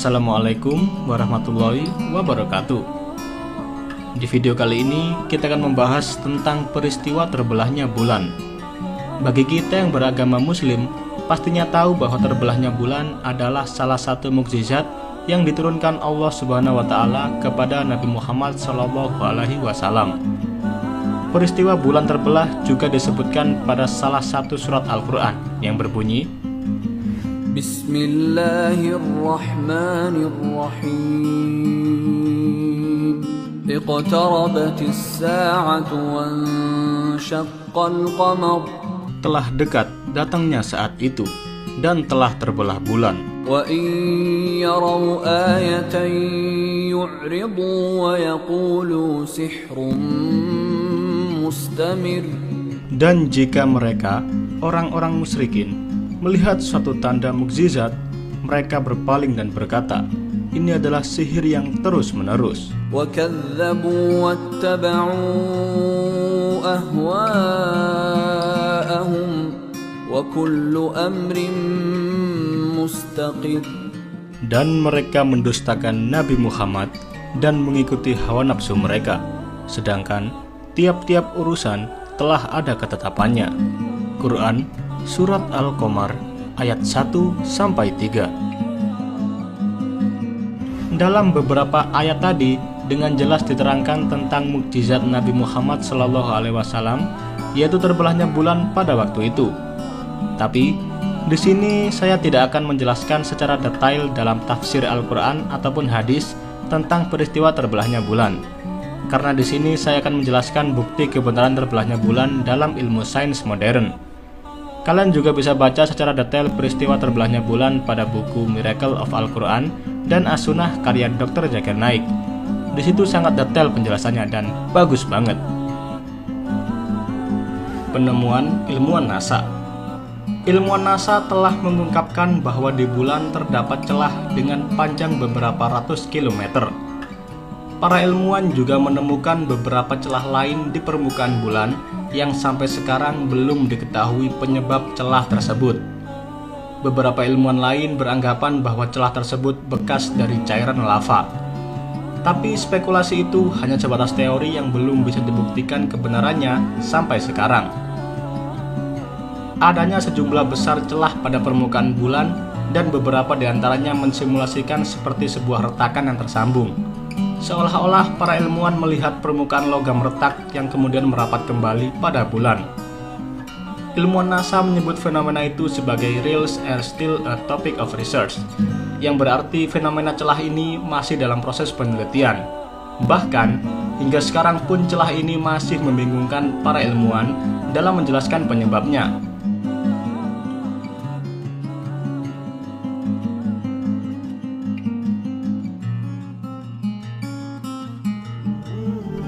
Assalamualaikum warahmatullahi wabarakatuh. Di video kali ini kita akan membahas tentang peristiwa terbelahnya bulan. Bagi kita yang beragama muslim, pastinya tahu bahwa terbelahnya bulan adalah salah satu mukjizat yang diturunkan Allah Subhanahu wa taala kepada Nabi Muhammad SAW. Peristiwa bulan terbelah juga disebutkan pada salah satu surat Al-Quran yang berbunyi, Bismillahirrahmanirrahim. Iqtarabatis sa'atu wanshaqqal qamar. Telah dekat datangnya saat itu dan telah terbelah bulan. Wa in yaraw ayatan yu'ridu wa yaqulu sihrun mustamir. Dan jika mereka, orang-orang musyrikin, melihat suatu tanda mukjizat, mereka berpaling dan berkata, ini adalah sihir yang terus-menerus. وَكَذَّبُوا وَاتَّبَعُوا أَهْوَاءَهُمْ وَكُلُّ أَمْرٍ مُسْتَقِرٍ. Dan mereka mendustakan Nabi Muhammad dan mengikuti hawa nafsu mereka, sedangkan tiap-tiap urusan telah ada ketetapannya. Quran Surat Al-Qamar ayat 1-3. Dalam beberapa ayat tadi dengan jelas diterangkan tentang mukjizat Nabi Muhammad SAW, yaitu terbelahnya bulan pada waktu itu. Tapi di sini saya tidak akan menjelaskan secara detail dalam tafsir Al-Quran ataupun hadis tentang peristiwa terbelahnya bulan, karena di sini saya akan menjelaskan bukti kebenaran terbelahnya bulan dalam ilmu sains modern. Kalian juga bisa baca secara detail peristiwa terbelahnya bulan pada buku Miracle of Al-Quran dan As-Sunnah karya Dr. Zakir Naik. Di situ sangat detail penjelasannya dan bagus banget. Penemuan ilmuwan NASA. Ilmuwan NASA telah mengungkapkan bahwa di bulan terdapat celah dengan panjang beberapa ratus kilometer. Para ilmuwan juga menemukan beberapa celah lain di permukaan bulan yang sampai sekarang belum diketahui penyebab celah tersebut. Beberapa ilmuwan lain beranggapan bahwa celah tersebut bekas dari cairan lava. Tapi spekulasi itu hanya sebatas teori yang belum bisa dibuktikan kebenarannya sampai sekarang. Adanya sejumlah besar celah pada permukaan bulan dan beberapa diantaranya mensimulasikan seperti sebuah retakan yang tersambung. Seolah-olah para ilmuwan melihat permukaan logam retak yang kemudian merapat kembali pada bulan. Ilmuwan NASA menyebut fenomena itu sebagai "Reals are still a topic of research", yang berarti fenomena celah ini masih dalam proses penelitian. Bahkan, hingga sekarang pun celah ini masih membingungkan para ilmuwan dalam menjelaskan penyebabnya.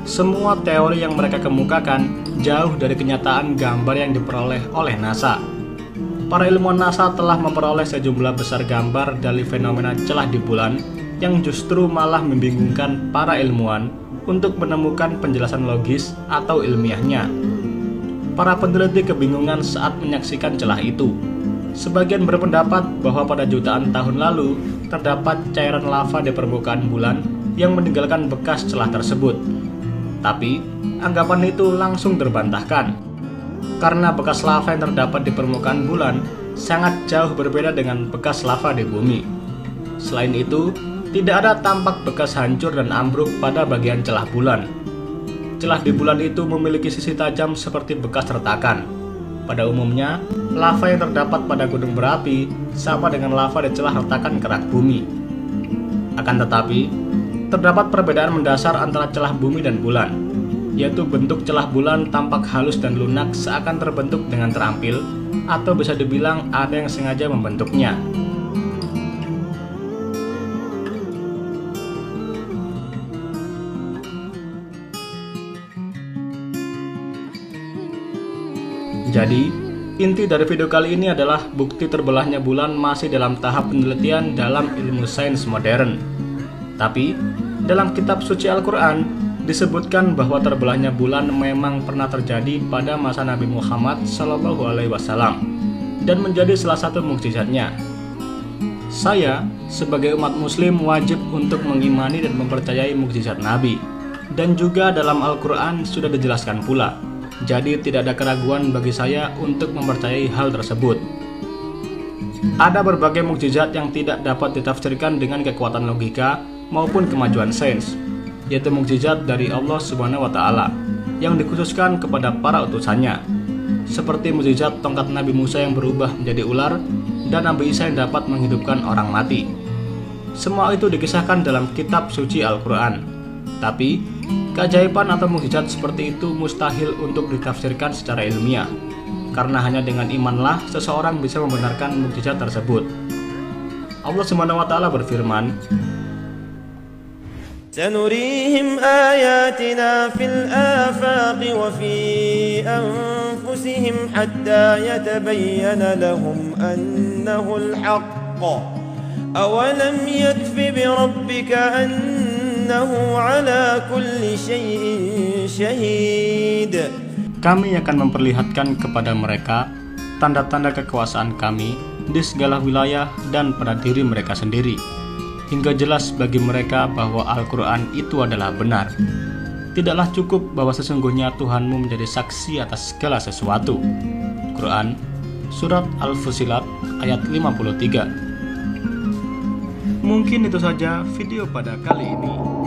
Semua teori yang mereka kemukakan jauh dari kenyataan gambar yang diperoleh oleh NASA. Para ilmuwan NASA telah memperoleh sejumlah besar gambar dari fenomena celah di bulan yang justru malah membingungkan para ilmuwan untuk menemukan penjelasan logis atau ilmiahnya. Para peneliti kebingungan saat menyaksikan celah itu. Sebagian berpendapat bahwa pada jutaan tahun lalu terdapat cairan lava di permukaan bulan yang meninggalkan bekas celah tersebut. Tapi, anggapan itu langsung terbantahkan, karena bekas lava yang terdapat di permukaan bulan sangat jauh berbeda dengan bekas lava di bumi. Selain itu, tidak ada tampak bekas hancur dan ambruk pada bagian celah bulan. Celah di bulan itu memiliki sisi tajam seperti bekas retakan. Pada umumnya, lava yang terdapat pada gunung berapi sama dengan lava di celah retakan kerak bumi. Akan tetapi, terdapat perbedaan mendasar antara celah bumi dan bulan, yaitu bentuk celah bulan tampak halus dan lunak seakan terbentuk dengan terampil, atau bisa dibilang ada yang sengaja membentuknya. Jadi, inti dari video kali ini adalah bukti terbelahnya bulan masih dalam tahap penelitian dalam ilmu sains modern. Tapi, dalam kitab suci Al-Quran disebutkan bahwa terbelahnya bulan memang pernah terjadi pada masa Nabi Muhammad SAW dan menjadi salah satu mukjizatnya. Saya, sebagai umat muslim, wajib untuk mengimani dan mempercayai mukjizat Nabi. Dan juga dalam Al-Quran sudah dijelaskan pula. Jadi tidak ada keraguan bagi saya untuk mempercayai hal tersebut. Ada berbagai mukjizat yang tidak dapat ditafsirkan dengan kekuatan logika maupun kemajuan sains, yaitu mukjizat dari Allah Subhanahu wa Ta'ala yang dikhususkan kepada para utusannya, seperti mukjizat tongkat Nabi Musa yang berubah menjadi ular dan Nabi Isa yang dapat menghidupkan orang mati. Semua itu dikisahkan dalam kitab suci Al-Quran. Tapi, keajaiban atau mukjizat seperti itu mustahil untuk ditafsirkan secara ilmiah, karena hanya dengan imanlah seseorang bisa membenarkan mukjizat tersebut. Allah Subhanahu wa Ta'ala berfirman, سنريهم آياتنا في الآفاق وفي أنفسهم حتى يتبين لهم أنه الحق أولم يكف بربك أنه على كل شيء شهيد. Kami akan memperlihatkan kepada mereka tanda-tanda kekuasaan kami di segala wilayah dan pada diri mereka sendiri, hingga jelas bagi mereka bahwa Al-Quran itu adalah benar. Tidaklah cukup bahwa sesungguhnya Tuhanmu menjadi saksi atas segala sesuatu. Quran, Surat Al-Fusilat, ayat 53. Mungkin itu saja video pada kali ini.